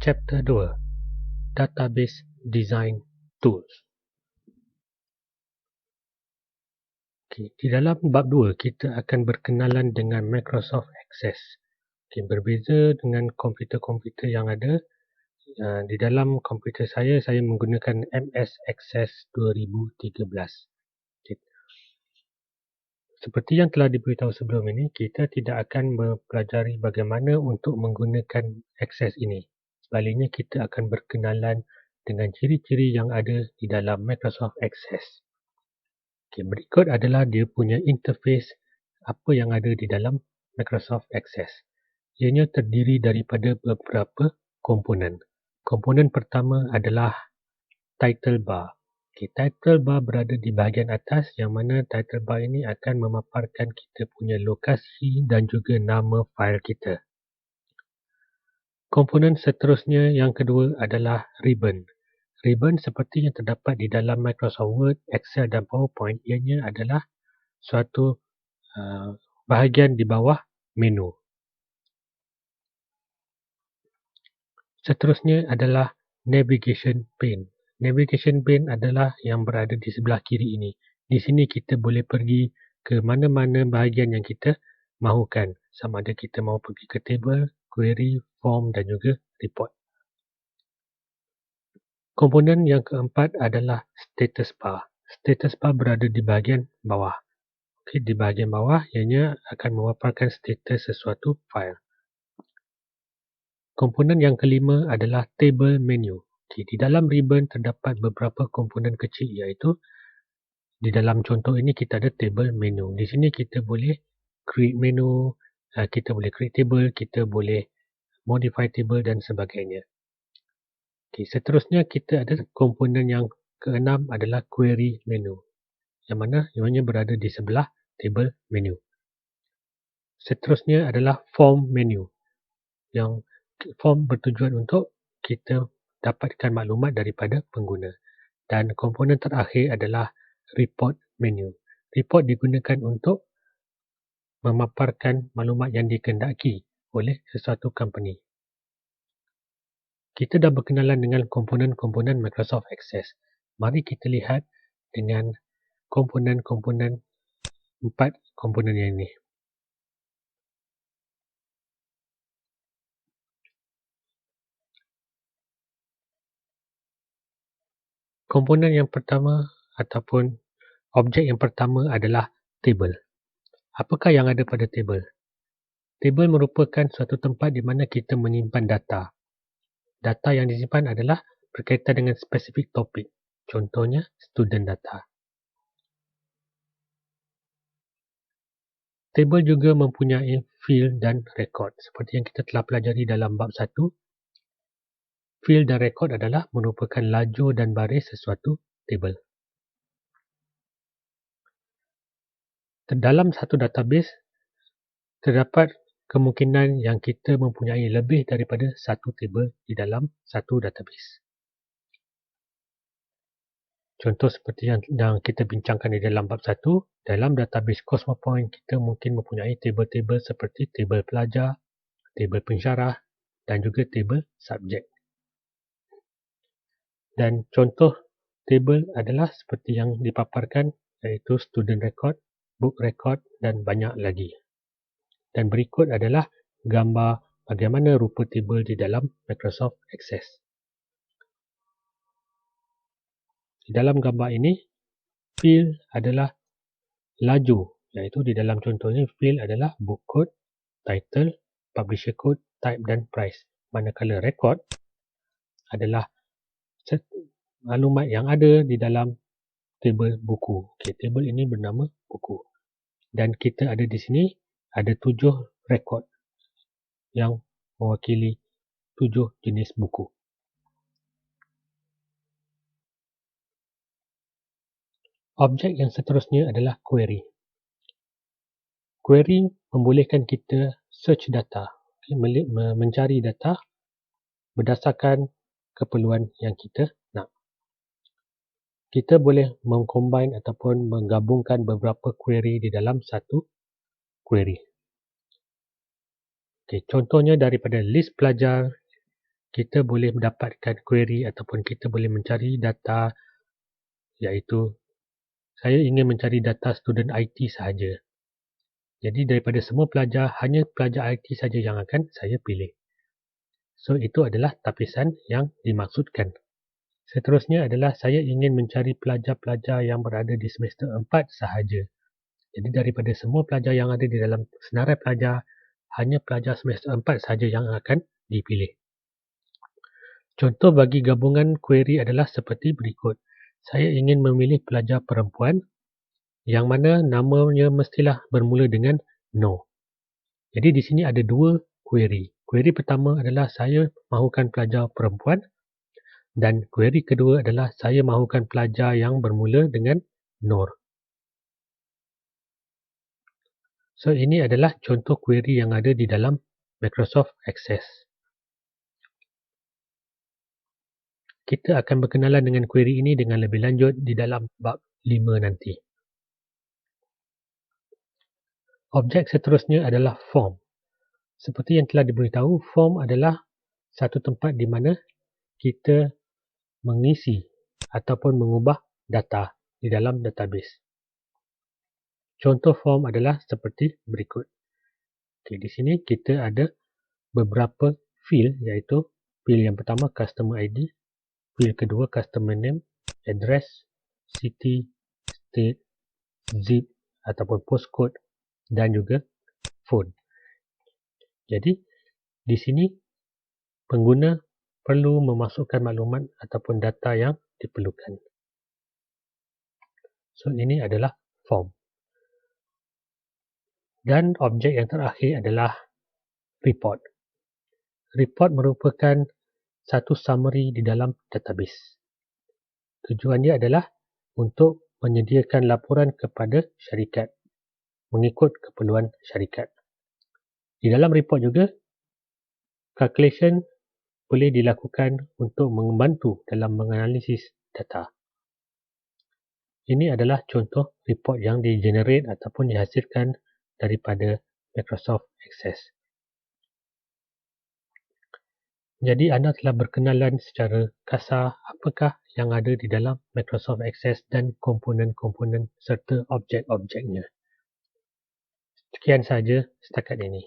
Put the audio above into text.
Chapter 2 Database Design Tools. Di dalam bab 2, kita akan berkenalan dengan Microsoft Access. Berbeza dengan komputer-komputer yang ada, di dalam komputer saya menggunakan MS Access 2013. Seperti yang telah diberitahu sebelum ini, kita tidak akan mempelajari bagaimana untuk menggunakan Access ini. Sebaliknya, kita akan berkenalan dengan ciri-ciri yang ada di dalam Microsoft Access. Berikut adalah dia punya interface apa yang ada di dalam Microsoft Access. Ianya terdiri daripada beberapa komponen. Komponen pertama adalah title bar. Title bar berada di bahagian atas yang mana title bar ini akan memaparkan kita punya lokasi dan juga nama fail kita. Komponen seterusnya yang kedua adalah ribbon. Ribbon seperti yang terdapat di dalam Microsoft Word, Excel dan PowerPoint, ianya adalah suatu bahagian di bawah menu. Seterusnya adalah navigation pane. Navigation pane adalah yang berada di sebelah kiri ini. Di sini kita boleh pergi ke mana-mana bahagian yang kita mahukan. Sama ada kita mahu pergi ke table, query, form dan juga report. Komponen yang keempat adalah status bar. Status bar berada di bahagian bawah. Di bahagian bawah, ianya akan memaparkan status sesuatu file. Komponen yang kelima adalah table menu. Di dalam ribbon terdapat beberapa komponen kecil, iaitu di dalam contoh ini kita ada table menu. Di sini kita boleh create menu, kita boleh create table, kita boleh modify table dan sebagainya. Seterusnya kita ada komponen yang keenam adalah query menu, yang mana ianya berada di sebelah table menu. Seterusnya adalah form menu, yang form bertujuan untuk kita dapatkan maklumat daripada pengguna. Dan komponen terakhir adalah report menu. Report digunakan untuk memaparkan maklumat yang dikehendaki oleh sesuatu company. Kita dah berkenalan dengan komponen-komponen Microsoft Access. Mari kita lihat dengan komponen-komponen 4 komponen yang ini. Komponen yang pertama ataupun objek yang pertama adalah table. Apakah yang ada pada table? Table merupakan suatu tempat di mana kita menyimpan data. Data yang disimpan adalah berkaitan dengan spesifik topik. Contohnya, student data. Table juga mempunyai field dan record. Seperti yang kita telah pelajari dalam bab 1. Field dan record adalah merupakan lajur dan baris sesuatu table. Dalam satu database, terdapat kemungkinan yang kita mempunyai lebih daripada satu table di dalam satu database. Contoh seperti yang kita bincangkan di dalam bab 1, dalam database Cosmopoint, kita mungkin mempunyai table-table seperti table pelajar, table pensyarah dan juga table subjek. Dan contoh table adalah seperti yang dipaparkan, iaitu student record, book record dan banyak lagi. Dan berikut adalah gambar bagaimana rupa table di dalam Microsoft Access. Di dalam gambar ini, field adalah laju, iaitu di dalam contoh ini field adalah book code, title, publisher code, type dan price. Manakala record adalah maklumat yang ada di dalam table buku. Table ini bernama buku. Dan kita ada di sini ada 7 rekod yang mewakili 7 jenis buku. Objek yang seterusnya adalah query. Query membolehkan kita search data, mencari data berdasarkan keperluan yang kita nak. Kita boleh mengcombine ataupun menggabungkan beberapa query di dalam satu query. Contohnya daripada list pelajar kita boleh mendapatkan query ataupun kita boleh mencari data, iaitu saya ingin mencari data student IT sahaja. Jadi daripada semua pelajar, hanya pelajar IT saja yang akan saya pilih. So, itu adalah tapisan yang dimaksudkan. Seterusnya adalah saya ingin mencari pelajar-pelajar yang berada di semester 4 sahaja. Jadi daripada semua pelajar yang ada di dalam senarai pelajar, hanya pelajar semester 4 sahaja yang akan dipilih. Contoh bagi gabungan query adalah seperti berikut. Saya ingin memilih pelajar perempuan yang mana namanya mestilah bermula dengan no. Jadi di sini ada dua query. Query pertama adalah saya mahukan pelajar perempuan dan query kedua adalah saya mahukan pelajar yang bermula dengan Nur. So, ini adalah contoh query yang ada di dalam Microsoft Access. Kita akan berkenalan dengan query ini dengan lebih lanjut di dalam bab 5 nanti. Objek seterusnya adalah form. Seperti yang telah diberitahu, form adalah satu tempat di mana kita mengisi ataupun mengubah data di dalam database. Contoh form adalah seperti berikut. Di sini kita ada beberapa field, iaitu field yang pertama customer ID, field kedua customer name, address, city, state, zip ataupun postcode dan juga phone. Jadi di sini pengguna perlu memasukkan maklumat ataupun data yang diperlukan. So, ini adalah form. Dan objek yang terakhir adalah report. Report merupakan satu summary di dalam database. Tujuannya adalah untuk menyediakan laporan kepada syarikat mengikut keperluan syarikat. Di dalam report juga, calculation boleh dilakukan untuk membantu dalam menganalisis data. Ini adalah contoh report yang di-generate ataupun dihasilkan daripada Microsoft Access. Jadi anda telah berkenalan secara kasar apakah yang ada di dalam Microsoft Access dan komponen-komponen serta objek-objeknya. Sekian sahaja setakat ini.